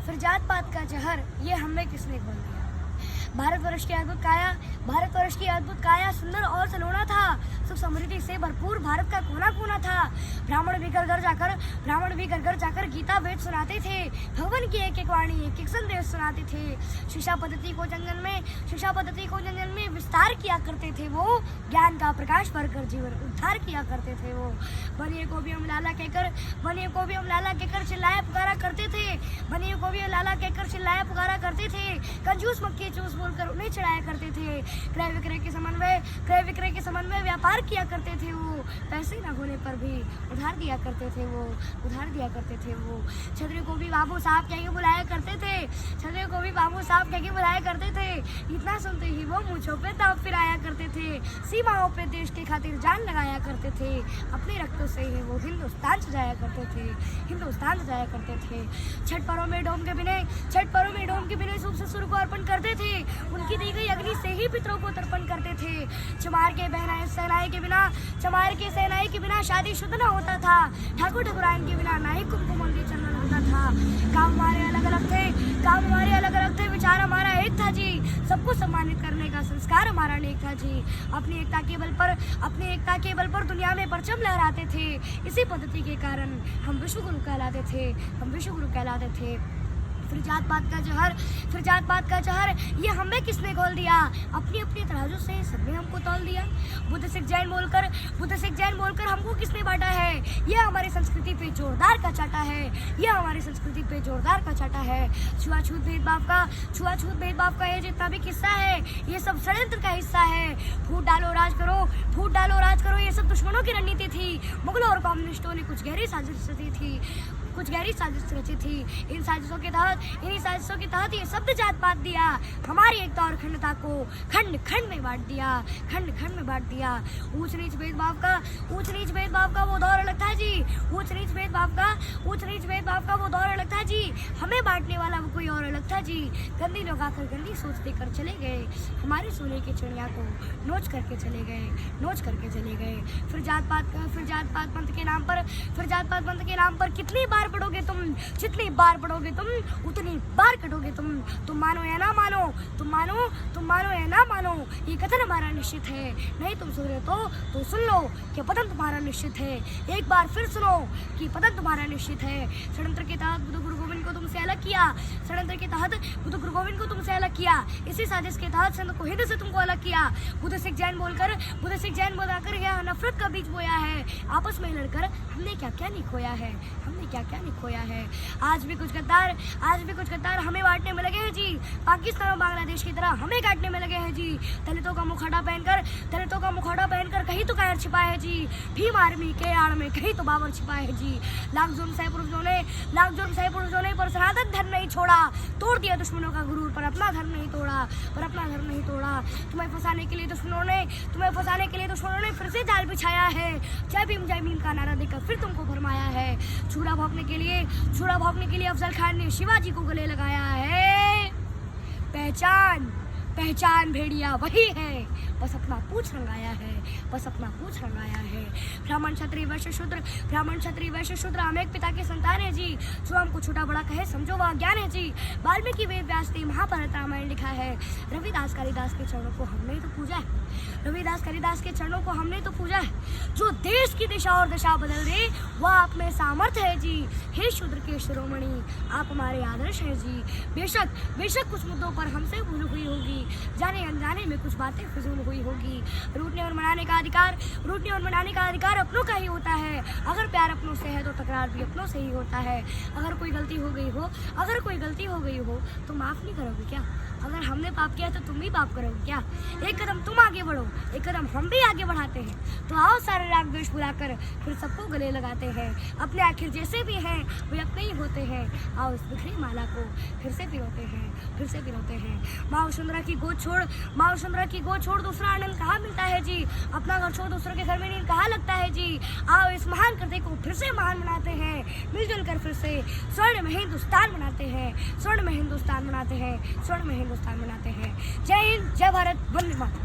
फिर जात पात का जहर ये हमें किसने खोल दिया। भारतवर्ष की अद्भुत काया, भारतवर्ष की अद्भुत काया सुंदर और सलोना था। सुख समृद्धि से भरपूर भारत का कोना कोना था। ब्राह्मण भी घर घर जाकर गीता वेद सुनाते थे। भगवान की एक एक वाणी एक एक संदेश सुनाते थे। शिक्षा पद्धति को जंगल में विस्तार किया करते थे वो। ज्ञान का प्रकाश भरकर जीवन उद्धार किया करते थे वो। बनिए को भी हम लाला कहकर चिल्लाया पुकारा करते थे। बनिए को भी हम लाला कहकर चिल्लाया पुकारा करते थे। कंजूस मक्खी चूस बोलकर उन्हें चढ़ाया करते थे। क्रय विक्रय के समन्वय व्यापार किया करते थे वो। पैसे न होने पर भी उधार दिया करते थे वो। छतरी को भी बाबू साहब कह के बुलाया करते थे। इतना सुनते ही वो मूंछों पे दांव फिराया करते थे। सीमाओं पे देश के खातिर जान लगाया करते थे। अपने रक्तों से ही वो हिंदुस्तान सजाया करते थे। छठ पर्वों में डोम के बिना सूप ससुर को अर्पण करते थे। उनकी दी गई अग्नि से ही पितरों को तर्पण करते थे। चमार के सेनाई के बिना शादी शुद्ध न होता था। ठाकुर ठाकुराइन के बिना ना ही कुमकुम चंदन होता था। काम हमारे अलग अलग थे, विचार हमारा एक था जी। सबको सम्मानित करने का संस्कार हमारा नेक था जी। अपनी एकता के बल पर दुनिया में परचम लहराते थे। इसी पद्धति के कारण हम विश्व गुरु कहलाते थे। फिर जात पात का जहर ये हमें किसने घोल दिया। अपनी तराजू से सबने हमको तौल दिया। बुद्ध सिख जैन बोलकर हमको किसने बांटा है। ये हमारी संस्कृति पे जोरदार का चाटा है। छुआछूत भेदभाव का ये जितना भी किस्सा है ये सब षड्यंत्र का हिस्सा है। फूट डालो राज करो ये सब दुश्मनों की रणनीति थी। मुगलों और कम्युनिस्टों ने कुछ गहरी साजिश रची थी। इन्हीं साजिशों के तहत ये शब्द जात पात दिया। हमारी एकता और अखंडता को खंड खंड में बांट दिया। ऊंच नीच भेदभाव का वो दौर अलग था जी। हमें बांटने वाला वो कोई और अलग था जी। गंदी लोग आकर गंदी सोच देकर चले गए। हमारे सोने की चिड़िया को नोच करके चले गए। फिर जात पात पंथ के नाम पर कितनी बार पढ़ोगे तुम, जितनी बार पढ़ोगे तुम उतनी बार कटोगे तुम। तुम मानो या ना मानो ये कथन हमारा निश्चित है। नहीं तुम सुन रहे तो सुन लो कि पतन तुम्हारा निश्चित है। एक बार फिर सुनो कि पतन तुम्हारा निश्चित है। षड्यंत्र के तहत बुद्ध गुरु गोविंद को तुमसे अलग किया। इसी साजिश के तहत संत को हिंद से तुमको अलग किया। बुद्ध सिख जैन बोलकर यह नफरत का बीज बोया है। आपस में लड़कर हमने क्या क्या नहीं खोया है। आज भी कुछ गद्दार हमें बांटने में लगे हैं जी। पाकिस्तान और बांग्लादेश की तरह हमें काटने में लगे हैं जी। दलितों का मुखौटा पहनकर कहीं तो कायर छिपा है जी। भीम आर्मी के आड़ में कहीं तो बाबर छिपा है जी। लाख जुर्म सह पुरुषों ने पर सनातन धर्म नहीं छोड़ा। तोड़ दिया दुश्मनों का गुरूर पर अपना धर्म नहीं तोड़ा। तुम्हें फंसाने के लिए दुश्मनों ने फिर से जाल बिछाया है। जय भीम का नारा देकर फिर तुमको फरमाया है। छुरा भौंकने के लिए अफजल खान ने शिवाजी को गले लगाया है। पहचान भेड़िया वही है, बस अपना पूछ रंगाया है। ब्राह्मण क्षत्रिय वैश्य शूद्र हम एक पिता के संतान है जी। जो हमको छोटा बड़ा कहे समझो वह ज्ञान है जी। वाल्मीकि वेद व्यास ने महाभारत रामायण लिखा है। रविदास कालिदास के चरणों को हमने तो पूजा है। जो देश की दिशा और दशा बदल दे वह आप में सामर्थ्य है जी। हे शूद्र के शिरोमणि आप हमारे आदर्श हैं जी। बेशक कुछ मुद्दों पर हमसे भूल हुई होगी। जाने अनजाने में कुछ बातें फिजूल हुई होगी। रूठने और मनाने का अधिकार अपनों का ही होता है। अगर प्यार अपनों से है तो तकरार भी अपनों से ही होता है। अगर कोई गलती हो गई हो तो माफ नहीं करोगे क्या। अगर हमने पाप किया तो तुम भी पाप करोगे क्या। एक कदम तुम आगे बढ़ो, एक कदम हम भी आगे बढ़ाते हैं। तो आओ सारे राग द्वेष भुलाकर फिर सबको गले लगाते हैं। अपने आखिर जैसे भी हैं वे अपने ही होते हैं। आओ इस बिखरी माला को फिर से पिरोते हैं। माँ वसुंधरा की गोद छोड़ दूसरा आनंद कहाँ मिलता है जी। अपना घर छोड़ दूसरों के घर में नींद कहाँ लगता है जी। आओ इस महान कृति को फिर से महान बनाते हैं। मिलजुल कर फिर से स्वर्ण में हिंदुस्तान बनाते हैं। जय हिंद, जय भारत, वंदे मातरम।